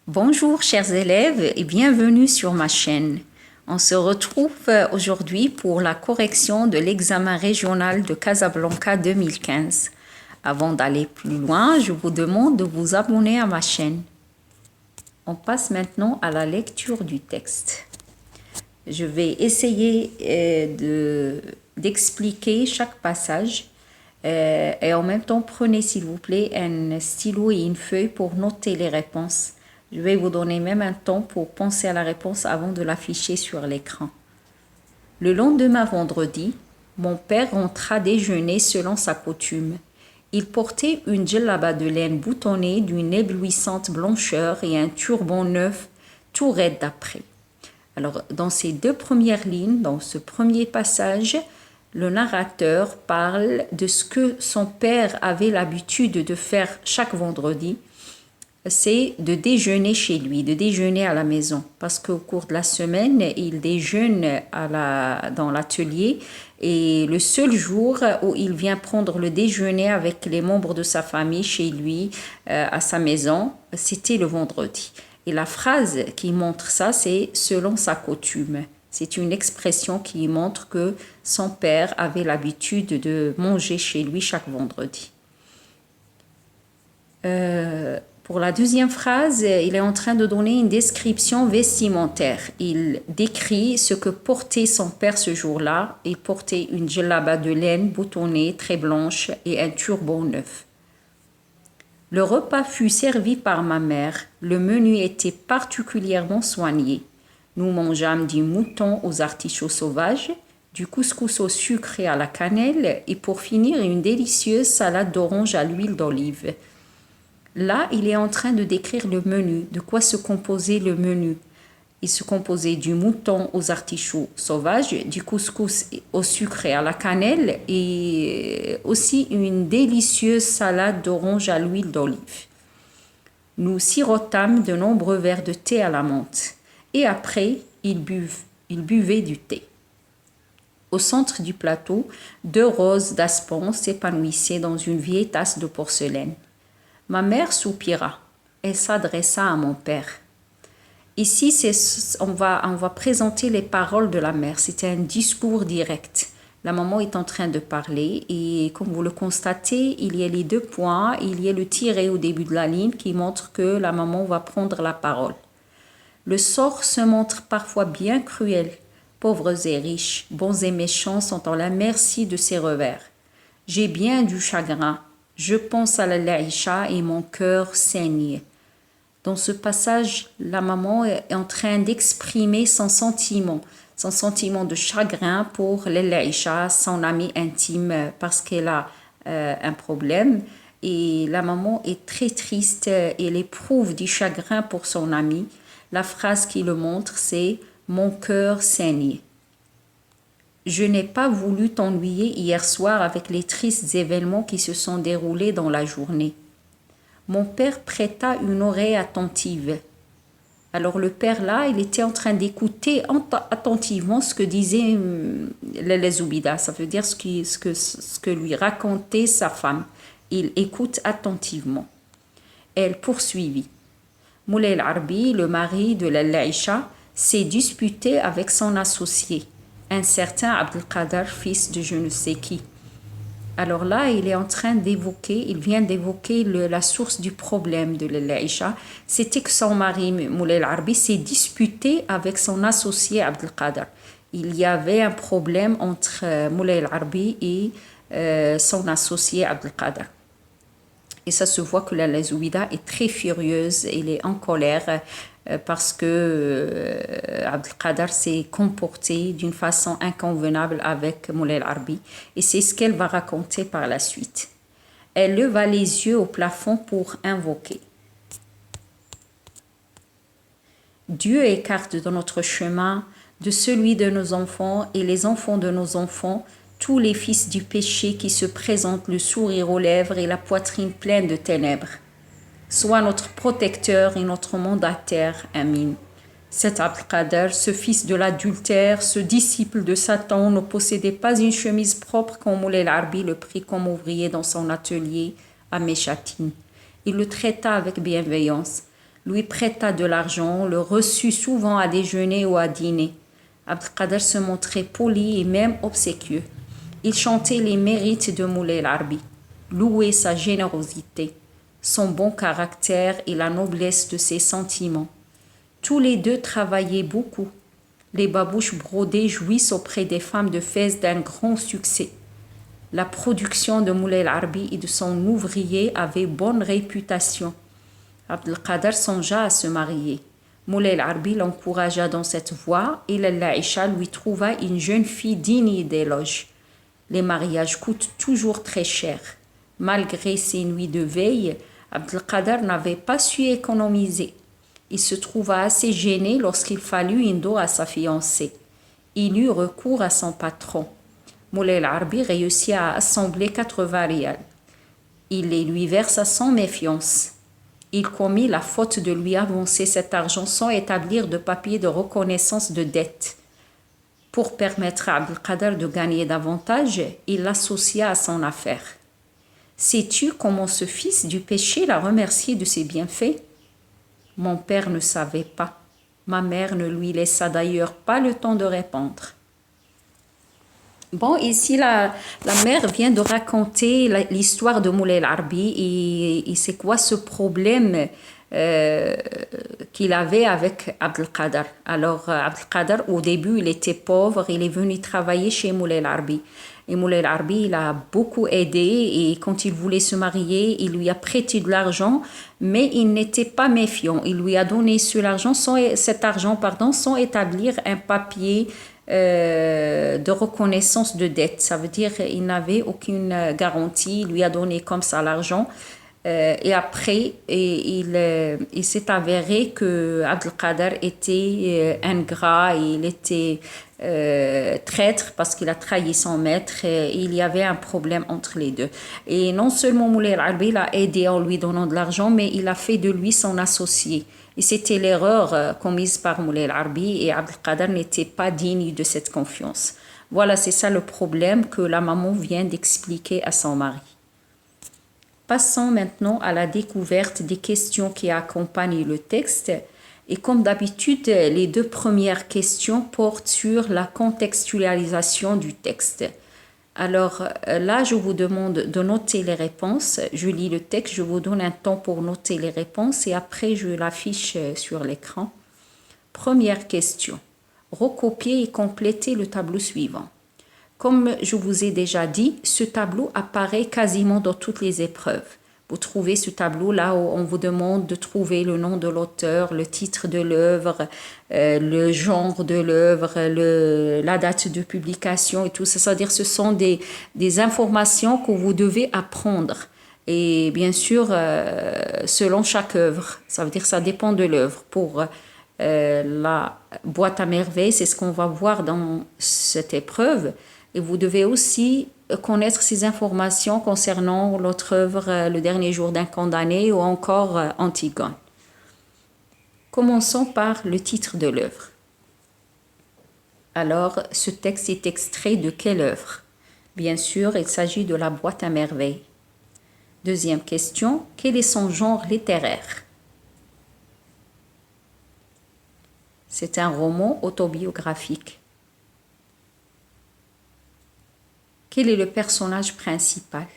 Bonjour chers élèves et bienvenue sur ma chaîne. On se retrouve aujourd'hui pour la correction de l'examen régional de Casablanca 2015. Avant d'aller plus loin, je vous demande de vous abonner à ma chaîne. On passe maintenant à la lecture du texte. Je vais essayer d'expliquer chaque passage et en même temps prenez s'il vous plaît un stylo et une feuille pour noter les réponses. Je vais vous donner même un temps pour penser à la réponse avant de l'afficher sur l'écran. Le lendemain vendredi, mon père rentra déjeuner selon sa coutume. Il portait une djellaba de laine boutonnée d'une éblouissante blancheur et un turban neuf tout raide d'après. Alors, dans ces deux premières lignes, dans ce premier passage, le narrateur parle de ce que son père avait l'habitude de faire chaque vendredi, c'est de déjeuner chez lui, de déjeuner à la maison. Parce qu'au cours de la semaine, il déjeune dans l'atelier et le seul jour où il vient prendre le déjeuner avec les membres de sa famille chez lui, à sa maison, c'était le vendredi. Et la phrase qui montre ça, c'est « selon sa coutume ». C'est une expression qui montre que son père avait l'habitude de manger chez lui chaque vendredi. Pour la deuxième phrase, il est en train de donner une description vestimentaire. Il décrit ce que portait son père ce jour-là. Il portait une djellaba de laine boutonnée, très blanche et un turban neuf. Le repas fut servi par ma mère. Le menu était particulièrement soigné. Nous mangeâmes du mouton aux artichauts sauvages, du couscous au sucre et à la cannelle et pour finir une délicieuse salade d'orange à l'huile d'olive. Là, il est en train de décrire le menu, de quoi se composait le menu. Il se composait du mouton aux artichauts sauvages, du couscous au sucre et à la cannelle et aussi une délicieuse salade d'orange à l'huile d'olive. Nous sirotâmes de nombreux verres de thé à la menthe et après, ils buvaient du thé. Au centre du plateau, 2 roses d'aspen s'épanouissaient dans une vieille tasse de porcelaine. Ma mère soupira. Elle s'adressa à mon père. Ici, on va présenter les paroles de la mère. C'était un discours direct. La maman est en train de parler et comme vous le constatez, il y a les 2 points. Il y a le tiret au début de la ligne qui montre que la maman va prendre la parole. Le sort se montre parfois bien cruel. Pauvres et riches, bons et méchants sont à la merci de ses revers. J'ai bien du chagrin. Je pense à la laïcha et mon cœur saigne. Dans ce passage, la maman est en train d'exprimer son sentiment de chagrin pour la laïcha, son amie intime, parce qu'elle a un problème. Et la maman est très triste, elle éprouve du chagrin pour son amie. La phrase qui le montre, c'est « Mon cœur saigne ». Je n'ai pas voulu t'ennuyer hier soir avec les tristes événements qui se sont déroulés dans la journée. Mon père prêta une oreille attentive. Alors le père là, il était en train d'écouter attentivement ce que disait les Zoubida, ça veut dire ce que lui racontait sa femme. Il écoute attentivement. Elle poursuivit. Moulay el-Arbi, le mari de la Laïcha, s'est disputé avec son associé, un certain Abdelkader, fils de je ne sais qui. Alors là, il vient d'évoquer la source du problème de l'Aïcha. C'était que son mari, Moulay el-Arbi, s'est disputé avec son associé Abdelkader. Il y avait un problème entre Moulay el-Arbi et son associé Abdelkader. Et ça se voit que la Zoubida est très furieuse, elle est en colère parce que Abdelkader s'est comporté d'une façon inconvenable avec Moulay el-Arbi. Et c'est ce qu'elle va raconter par la suite. Elle leva les yeux au plafond pour invoquer. Dieu écarte de notre chemin, de celui de nos enfants et les enfants de nos enfants, tous les fils du péché qui se présentent le sourire aux lèvres et la poitrine pleine de ténèbres. Sois notre protecteur et notre mandataire. Amin. Cet Abdelkader, ce fils de l'adultère, ce disciple de Satan, ne possédait pas une chemise propre quand Moulay el-Arbi le prit comme ouvrier dans son atelier à Méchatine. Il le traita avec bienveillance. lui prêta de l'argent, le reçut souvent à déjeuner ou à dîner. Abdelkader se montrait poli et même obséquieux. Il chantait les mérites de Moulay el-Arbi, louait sa générosité, son bon caractère et la noblesse de ses sentiments. Tous les deux travaillaient beaucoup. Les babouches brodées jouissent auprès des femmes de Fès d'un grand succès. La production de Moulay el-Arbi et de son ouvrier avait bonne réputation. Abdelkader songea à se marier. Moulay el-Arbi l'encouragea dans cette voie et Lalla Aïcha lui trouva une jeune fille digne d'éloge. Les mariages coûtent toujours très cher. Malgré ses nuits de veille, Abdelkader n'avait pas su économiser. Il se trouva assez gêné lorsqu'il fallut une dot à sa fiancée. Il eut recours à son patron. Moulay el-Arbi réussit à assembler 80 rials. Il les lui versa sans méfiance. Il commit la faute de lui avancer cet argent sans établir de papier de reconnaissance de dette. Pour permettre à Abdelkader de gagner davantage, il l'associa à son affaire. Sais-tu comment ce fils du péché l'a remercié de ses bienfaits? Mon père ne savait pas. Ma mère ne lui laissa d'ailleurs pas le temps de répondre. Bon, ici, la mère vient de raconter l'histoire de Moulay el-Arbi et c'est quoi ce problème qu'il avait avec Abdelkader. Alors, Abdelkader, au début, il était pauvre, il est venu travailler chez Moulay el-Arbi. Et Moulay el-Arbi, il a beaucoup aidé et quand il voulait se marier, il lui a prêté de l'argent, mais il n'était pas méfiant. Il lui a donné cet argent sans établir un papier de reconnaissance de dette. Ça veut dire qu'il n'avait aucune garantie. Il lui a donné comme ça l'argent. Et après, il s'est avéré que Abdelkader était ingrat, et il était traître parce qu'il a trahi son maître. Et il y avait un problème entre les deux. Et non seulement Moulay el-Arbi l'a aidé en lui donnant de l'argent, mais il a fait de lui son associé. Et c'était l'erreur commise par Moulay el-Arbi et Abdelkader n'était pas digne de cette confiance. Voilà, c'est ça le problème que la maman vient d'expliquer à son mari. Passons maintenant à la découverte des questions qui accompagnent le texte. Et comme d'habitude, les deux premières questions portent sur la contextualisation du texte. Alors là, je vous demande de noter les réponses. Je lis le texte, je vous donne un temps pour noter les réponses et après je l'affiche sur l'écran. Première question. Recopier et compléter le tableau suivant. Comme je vous ai déjà dit, ce tableau apparaît quasiment dans toutes les épreuves. Vous trouvez ce tableau là où on vous demande de trouver le nom de l'auteur, le titre de l'œuvre, le genre de l'œuvre, la date de publication et tout ça. C'est-à-dire ce sont des informations que vous devez apprendre. Et bien sûr, selon chaque œuvre, ça veut dire ça dépend de l'œuvre. Pour la boîte à merveilles, c'est ce qu'on va voir dans cette épreuve. Et vous devez aussi connaître ces informations concernant l'autre œuvre, Le dernier jour d'un condamné ou encore Antigone. Commençons par le titre de l'œuvre. Alors, ce texte est extrait de quelle œuvre? Bien sûr, il s'agit de la boîte à merveilles. Deuxième question, quel est son genre littéraire? C'est un roman autobiographique. Quel est le personnage principal?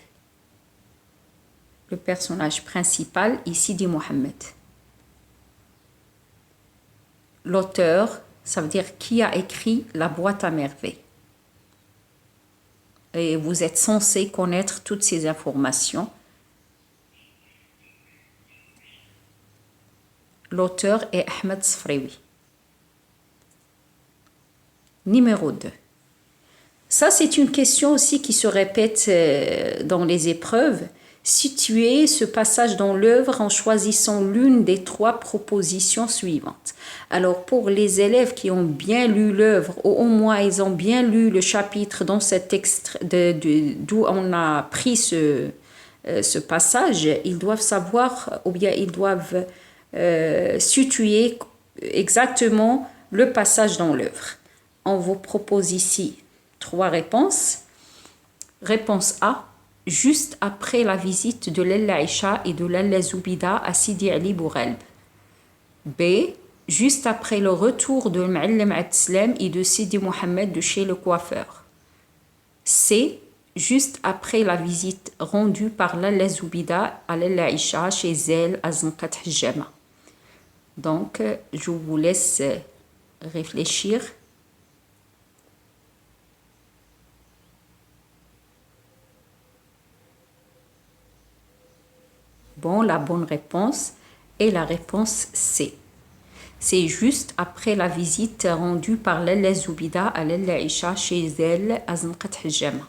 Le personnage principal est Sidi Mohammed. L'auteur, ça veut dire qui a écrit la boîte à merveilles. Et vous êtes censé connaître toutes ces informations. L'auteur est Ahmed Sfraoui. Numéro 2. Ça, c'est une question aussi qui se répète dans les épreuves. Situez ce passage dans l'œuvre en choisissant l'une des trois propositions suivantes. Alors, pour les élèves qui ont bien lu l'œuvre, ou au moins ils ont bien lu le chapitre dans cet texte d'où on a pris ce passage, ils doivent savoir, ou bien ils doivent situer exactement le passage dans l'œuvre. On vous propose ici 3 réponses. Réponse A, juste après la visite de Lalla Aïcha et de Lalla Zoubida à Sidi Ali Bourelb. B. Juste après le retour de Ma'allim Abdeslam et de Sidi Mohamed de chez le coiffeur. C. Juste après la visite rendue par Lalla Zoubida à Lalla Aïcha chez elle à Zanqat Hijama. Donc, je vous laisse réfléchir. Bon, la bonne réponse est la réponse C. C'est juste après la visite rendue par Lalla Zoubida à Lalla Aïcha chez elle à Zanqat Hijama.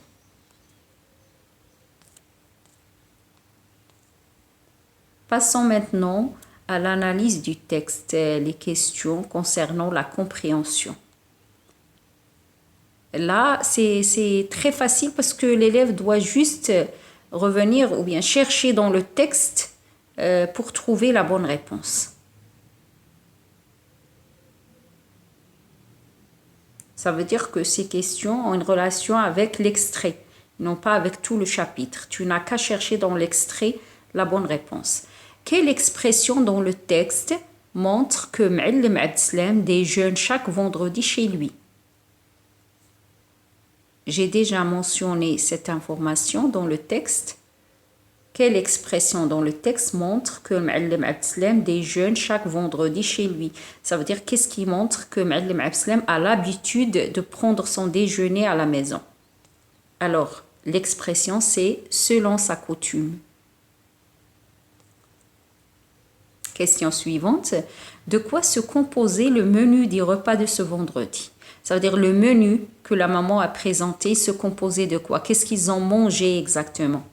Passons maintenant à l'analyse du texte, les questions concernant la compréhension. Là, c'est très facile parce que l'élève doit juste revenir ou bien chercher dans le texte pour trouver la bonne réponse. Ça veut dire que ces questions ont une relation avec l'extrait, non pas avec tout le chapitre. Tu n'as qu'à chercher dans l'extrait la bonne réponse. Quelle expression dans le texte montre que Ma'allim Abdeslam déjeune chaque vendredi chez lui? J'ai déjà mentionné cette information dans le texte. Quelle expression dans le texte montre que Ma'allim Abdeslam déjeune chaque vendredi chez lui? Ça veut dire qu'est-ce qui montre que Ma'allim Abdeslam a l'habitude de prendre son déjeuner à la maison? Alors, l'expression c'est selon sa coutume. Question suivante. De quoi se composait le menu des repas de ce vendredi? Ça veut dire le menu que la maman a présenté se composait de quoi? Qu'est-ce qu'ils ont mangé exactement?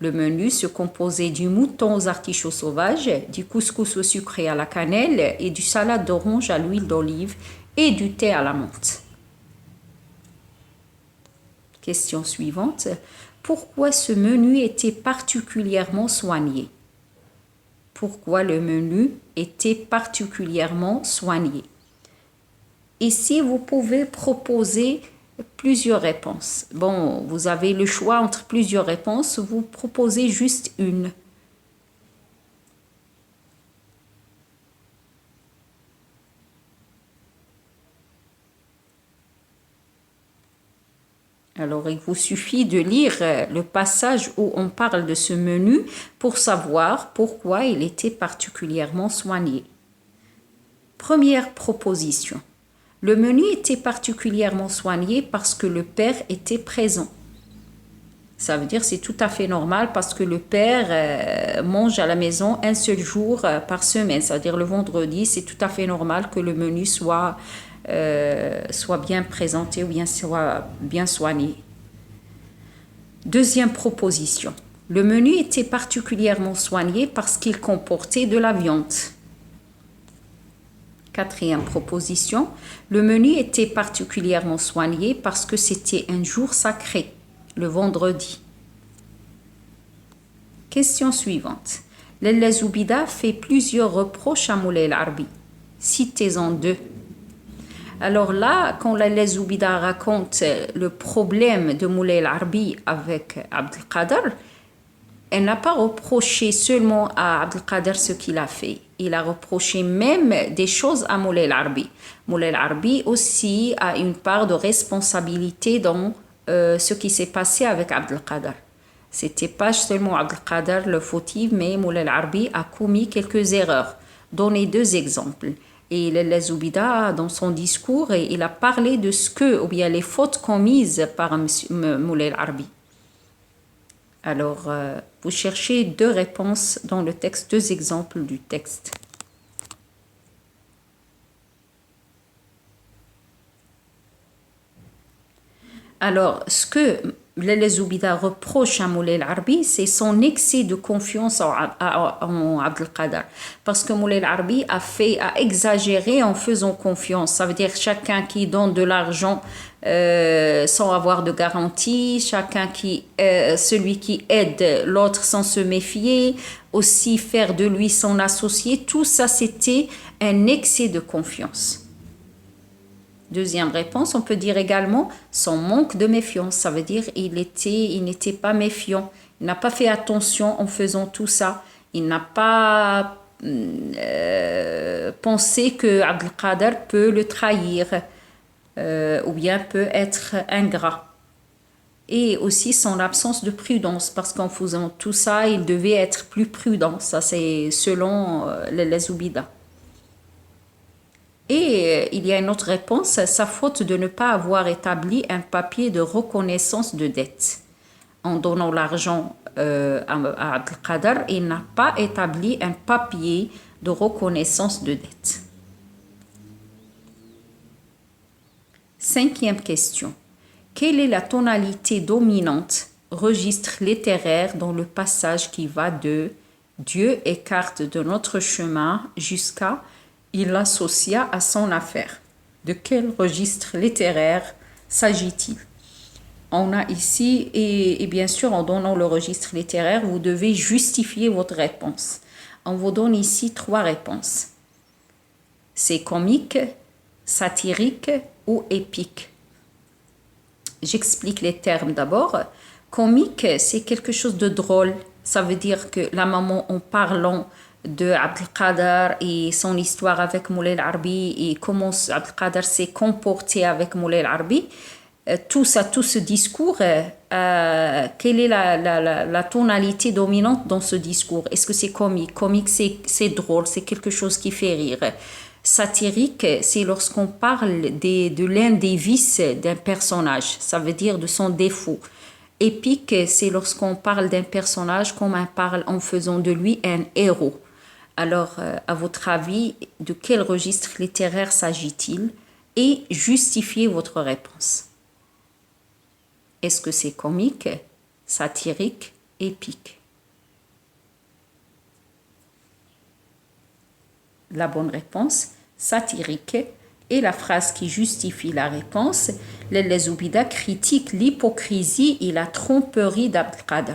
Le menu se composait du mouton aux artichauts sauvages, du couscous au sucre et à la cannelle et du salade d'orange à l'huile d'olive et du thé à la menthe. Question suivante. Pourquoi ce menu était particulièrement soigné? Pourquoi le menu était particulièrement soigné? Ici, vous pouvez proposer plusieurs réponses. Bon, vous avez le choix entre plusieurs réponses, vous proposez juste une. Alors, il vous suffit de lire le passage où on parle de ce menu pour savoir pourquoi il était particulièrement soigné. Première proposition. Le menu était particulièrement soigné parce que le père était présent. Ça veut dire que c'est tout à fait normal parce que le père mange à la maison un seul jour par semaine. Ça veut dire le vendredi, c'est tout à fait normal que le menu soit bien présenté ou bien soit bien soigné. Deuxième proposition. Le menu était particulièrement soigné parce qu'il comportait de la viande. Quatrième proposition. Le menu était particulièrement soigné parce que c'était un jour sacré, le vendredi. Question suivante. Lalla Zoubida fait plusieurs reproches à Moulay El-Arbi. Citez-en deux. Alors là, quand Lalla Zoubida raconte le problème de Moulay El-Arbi avec Abdelkader, elle n'a pas reproché seulement à Abdelkader ce qu'il a fait. Il a reproché même des choses à Moulay El-Arbi. Moulay El-Arbi aussi a une part de responsabilité dans ce qui s'est passé avec Abdelkader. C'était pas seulement Abdelkader le fautif, mais Moulay El-Arbi a commis quelques erreurs. Donnez deux exemples. Et Lalla Zoubida, dans son discours, il a parlé de ce que, ou bien les fautes commises par Moulay El-Arbi. Alors, vous cherchez deux réponses dans le texte, deux exemples du texte. Alors, ce que Lalla Zoubida reproche à Moulay El-Arbi, c'est son excès de confiance en Abdelkader. Parce que Moulay El-Arbi a exagéré en faisant confiance. Ça veut dire chacun qui donne de l'argent sans avoir de garantie, celui qui aide l'autre sans se méfier, aussi faire de lui son associé, tout ça c'était un excès de confiance. Deuxième réponse, on peut dire également son manque de méfiance. Ça veut dire il n'était pas méfiant. Il n'a pas fait attention en faisant tout ça. Il n'a pas penser que Abdelkader peut le trahir ou bien peut être ingrat. Et aussi son absence de prudence, parce qu'en faisant tout ça, il devait être plus prudent. Ça, c'est selon les Zoubida. Et il y a une autre réponse, sa faute de ne pas avoir établi un papier de reconnaissance de dette. En donnant l'argent à Abdelkader, il n'a pas établi un papier de reconnaissance de dette. 5e question. Quelle est la tonalité dominante, registre littéraire dans le passage qui va de Dieu écarte de notre chemin jusqu'à il l'associa à son affaire? De quel registre littéraire s'agit-il? On a ici, et bien sûr, en donnant le registre littéraire, vous devez justifier votre réponse. On vous donne ici 3 réponses. C'est comique, satirique ou épique. J'explique les termes d'abord. Comique, c'est quelque chose de drôle. Ça veut dire que la maman, en parlant de Abdelkader et son histoire avec Moulay Al-Arbi et comment Abdelkader s'est comporté avec Moulay Al-Arbi, tout ce discours, quelle est la tonalité dominante dans ce discours? Est-ce que c'est comique? Comique, c'est drôle, c'est quelque chose qui fait rire. Satirique, c'est lorsqu'on parle de l'un des vices d'un personnage, ça veut dire de son défaut. Épique, c'est lorsqu'on parle d'un personnage comme on parle en faisant de lui un héros. Alors, à votre avis, de quel registre littéraire s'agit-il? Et justifiez votre réponse. Est-ce que c'est comique, satirique, épique? La bonne réponse, satirique, et la phrase qui justifie la réponse, les Zoubida critiquent l'hypocrisie et la tromperie d'Abdelkader.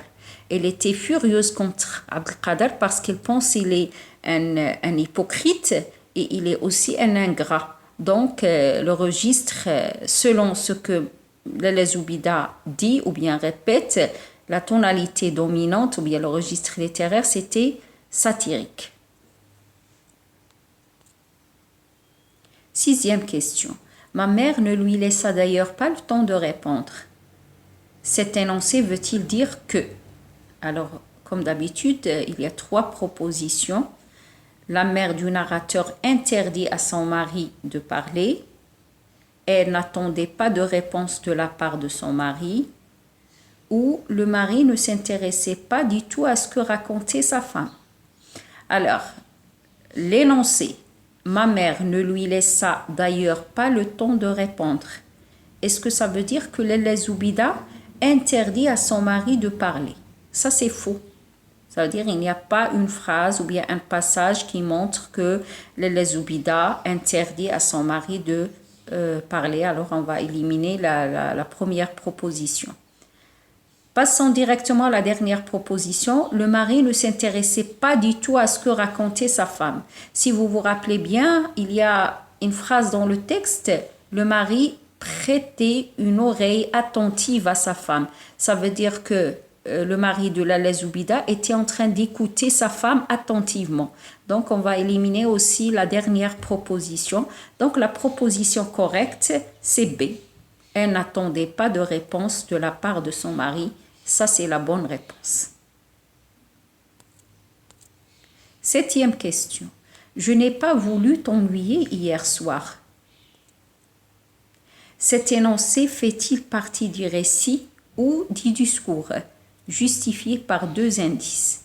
Elle était furieuse contre Abdelkader parce qu'elle pense qu'il est un hypocrite et il est aussi un ingrat. Donc, le registre, selon ce que les Zoubida dit ou bien répète, la tonalité dominante ou bien le registre littéraire, c'était satirique. 6e question. Ma mère ne lui laissa d'ailleurs pas le temps de répondre. Cet énoncé veut-il dire que? Alors, comme d'habitude, il y a 3 propositions. La mère du narrateur interdit à son mari de parler. Elle n'attendait pas de réponse de la part de son mari. Ou le mari ne s'intéressait pas du tout à ce que racontait sa femme. Alors, l'énoncé. Ma mère ne lui laissa d'ailleurs pas le temps de répondre. Est-ce que ça veut dire que les Zoubida interdit à son mari de parler? Ça, c'est faux. Ça veut dire qu'il n'y a pas une phrase ou bien un passage qui montre que les Zoubida interdit à son mari de parler. Alors, on va éliminer la première proposition. Passons directement à la dernière proposition. Le mari ne s'intéressait pas du tout à ce que racontait sa femme. Si vous vous rappelez bien, il y a une phrase dans le texte. Le mari prêtait une oreille attentive à sa femme. Ça veut dire que le mari de la Zoubida était en train d'écouter sa femme attentivement. Donc, on va éliminer aussi la dernière proposition. Donc, la proposition correcte, c'est B. Elle n'attendait pas de réponse de la part de son mari. Ça, c'est la bonne réponse. 7e question. Je n'ai pas voulu t'ennuyer hier soir. Cet énoncé fait-il partie du récit ou du discours, justifié par 2 indices?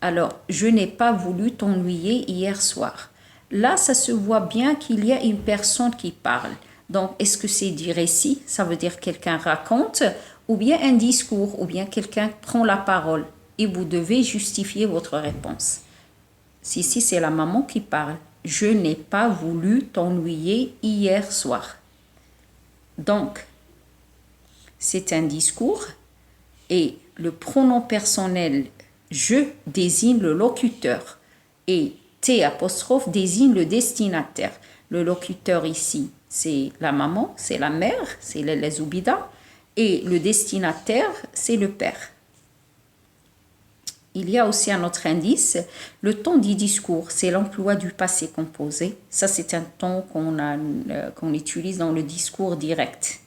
Alors, je n'ai pas voulu t'ennuyer hier soir. Là, ça se voit bien qu'il y a une personne qui parle. Donc, est-ce que c'est du récit? Ça veut dire quelqu'un raconte, ou bien un discours, ou bien quelqu'un prend la parole. Et vous devez justifier votre réponse. Si c'est la maman qui parle. Je n'ai pas voulu t'ennuyer hier soir. Donc, c'est un discours et le pronom personnel je désigne le locuteur et T' désigne le destinataire. Le locuteur ici, c'est la maman, c'est la mère, c'est les Zoubida et le destinataire, c'est le père. Il y a aussi un autre indice, le temps du discours, c'est l'emploi du passé composé. Ça, c'est un temps qu'on utilise dans le discours direct.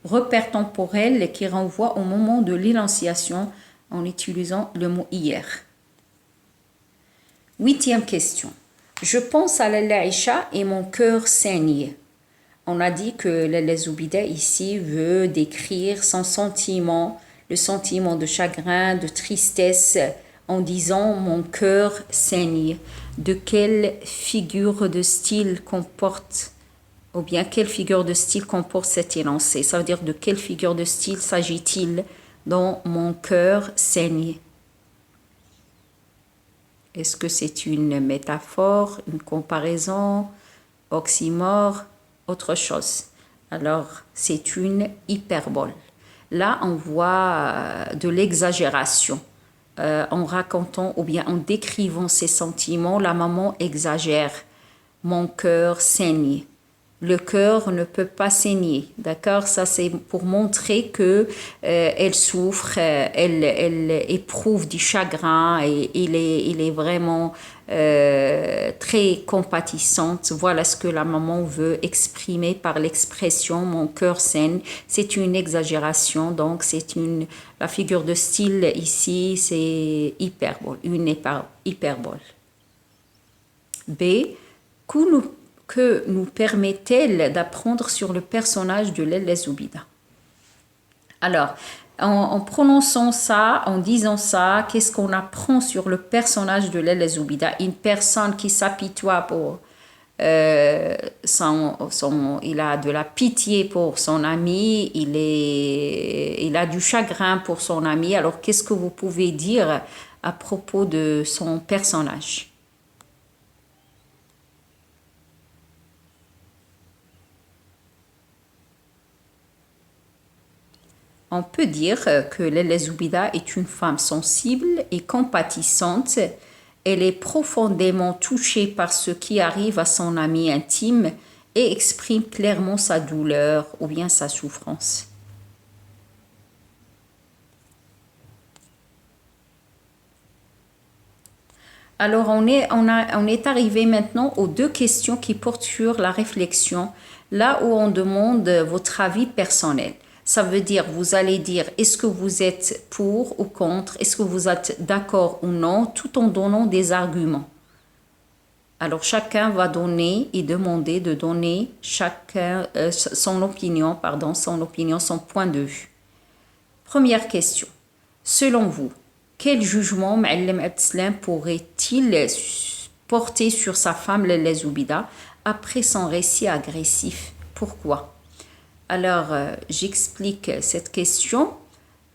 Repère temporel qui renvoie au moment de l'énonciation en utilisant le mot hier. 8e question. Je pense à l'Aïcha et mon cœur saigne. On a dit que Lalla Zoubida ici veut décrire son sentiment, le sentiment de chagrin, de tristesse, en disant mon cœur saigne. De quelle figure de style comporte, ou bien quelle figure de style comporte cet énoncé? Ça veut dire de quelle figure de style s'agit-il dans mon cœur saigne? Est-ce que c'est une métaphore, une comparaison, oxymore, autre chose? Alors, c'est une hyperbole. Là, on voit de l'exagération. En racontant ou bien en décrivant ses sentiments, la maman exagère. Mon cœur saigne. Le cœur ne peut pas saigner, d'accord? Ça, c'est pour montrer que elle souffre, elle éprouve du chagrin et il est vraiment très compatissante. Voilà ce que la maman veut exprimer par l'expression mon cœur saigne. C'est une exagération, donc la figure de style ici, c'est hyperbole, une hyperbole. B. Que nous permet-elle d'apprendre sur le personnage de Lalla Zoubida? Alors, en prononçant ça, en disant ça, qu'est-ce qu'on apprend sur le personnage de Lalla Zoubida? Une personne qui s'apitoie pour il a de la pitié pour son ami, il a du chagrin pour son ami. Alors, qu'est-ce que vous pouvez dire à propos de son personnage? On peut dire que Lalla Zoubida est une femme sensible et compatissante. Elle est profondément touchée par ce qui arrive à son ami intime et exprime clairement sa douleur ou bien sa souffrance. Alors, on est arrivé maintenant aux deux questions qui portent sur la réflexion, là où on demande votre avis personnel. Ça veut dire, vous allez dire, est-ce que vous êtes pour ou contre, est-ce que vous êtes d'accord ou non, tout en donnant des arguments. Alors, chacun va donner et demander de donner son opinion, son point de vue. Première question. Selon vous, quel jugement Ma'alem Abdeslam pourrait-il porter sur sa femme Lalla Zoubida après son récit agressif? Pourquoi? Alors, j'explique cette question.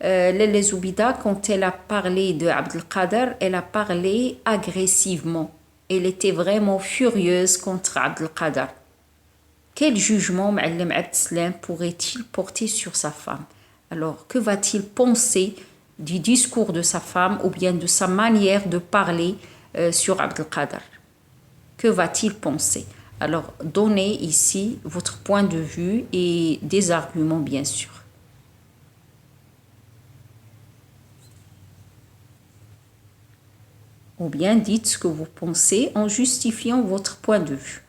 Lalla Zoubida, quand elle a parlé de Abdelkader, elle a parlé agressivement. Elle était vraiment furieuse contre Abdelkader. Quel jugement Ma'alem Abdeslam pourrait-il porter sur sa femme? Alors, que va-t-il penser du discours de sa femme ou bien de sa manière de parler sur Abdelkader? Que va-t-il penser? Alors, donnez ici votre point de vue et des arguments, bien sûr. Ou bien dites ce que vous pensez en justifiant votre point de vue.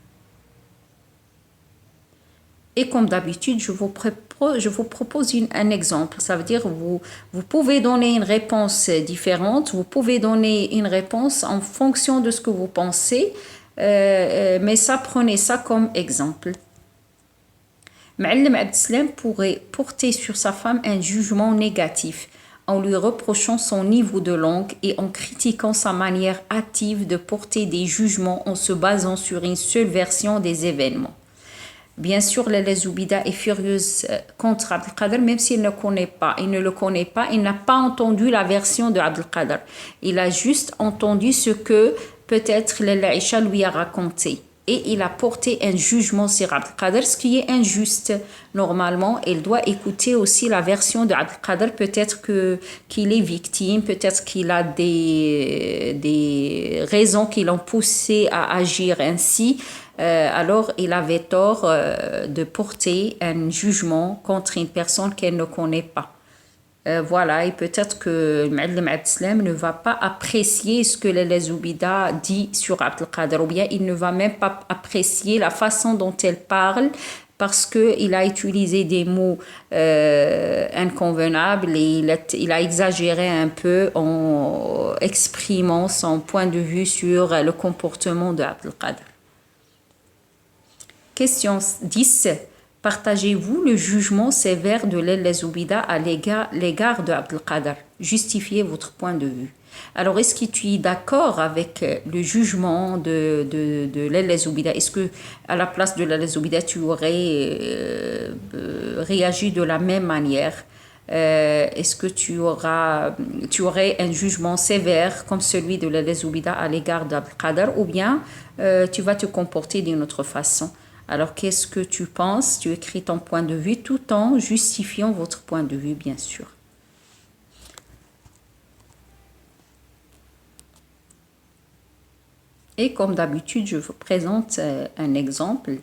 Et comme d'habitude, je vous propose un exemple. Ça veut dire que vous pouvez donner une réponse différente, vous pouvez donner une réponse en fonction de ce que vous pensez, mais prenez ça comme exemple. Ma'alem Abdeslam pourrait porter sur sa femme un jugement négatif en lui reprochant son niveau de langue et en critiquant sa manière hâtive de porter des jugements en se basant sur une seule version des événements. Bien sûr, Lalla Zoubida est furieuse contre Abdelkader, même s'il ne le connaît pas, il n'a pas entendu la version de Abdelkader. Il a juste entendu ce que peut-être Lalla Aïcha lui a raconté. Et il a porté un jugement sur Abdelkader, ce qui est injuste. Normalement, il doit écouter aussi la version de Abdelkader. Peut-être qu'il est victime, peut-être qu'il a des raisons qui l'ont poussé à agir ainsi. Alors, il avait tort de porter un jugement contre une personne qu'elle ne connaît pas. Voilà, et peut-être que Ma'allim Abdeslam ne va pas apprécier ce que Lalla Zoubida dit sur Abdelkader, ou bien il ne va même pas apprécier la façon dont elle parle parce qu'il a utilisé des mots inconvenables et il a exagéré un peu en exprimant son point de vue sur le comportement de Abdelkader. Question 10. Partagez-vous le jugement sévère de Lalla Zoubida à l'égard de Abdelkader? Justifiez votre point de vue. Alors, est-ce que tu es d'accord avec le jugement de Lalla Zoubida? Est-ce que, à la place de Lalla Zoubida, tu aurais réagi de la même manière? Est-ce que tu aurais un jugement sévère comme celui de Lalla Zoubida à l'égard d'Abdelkader, ou bien tu vas te comporter d'une autre façon? Alors, qu'est-ce que tu penses? Tu écris ton point de vue tout en justifiant votre point de vue, bien sûr. Et comme d'habitude, je vous présente un exemple.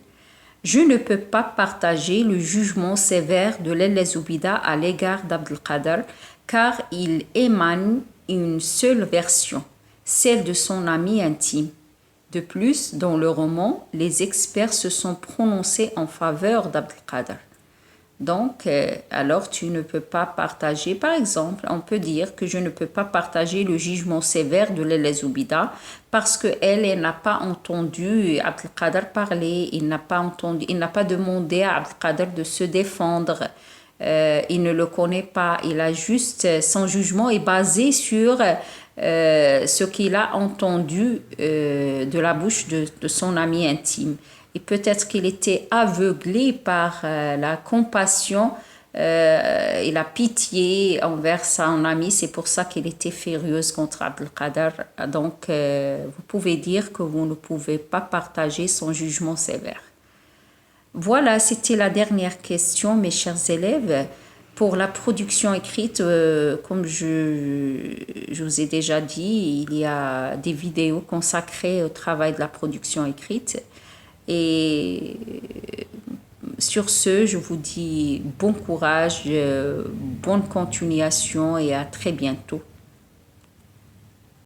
Je ne peux pas partager le jugement sévère de Lalla Zoubida à l'égard d'Abdelkader car il émane une seule version, celle de son ami intime. De plus, dans le roman, les experts se sont prononcés en faveur d'Abdelkader. Donc, alors tu ne peux pas partager, par exemple, on peut dire que je ne peux pas partager le jugement sévère de Lalla Zoubida parce qu'elle n'a pas entendu Abdelkader parler, il n'a pas demandé à Abdelkader de se défendre. Il ne le connaît pas, il a juste, son jugement est basé sur ce qu'il a entendu de la bouche de son ami intime. Et peut-être qu'il était aveuglé par la compassion et la pitié envers son ami. C'est pour ça qu'il était furieuse contre Abdelkader. Donc, vous pouvez dire que vous ne pouvez pas partager son jugement sévère. Voilà, c'était la dernière question, mes chers élèves. Pour la production écrite, comme je vous ai déjà dit, il y a des vidéos consacrées au travail de la production écrite. Et sur ce, je vous dis bon courage, bonne continuation et à très bientôt.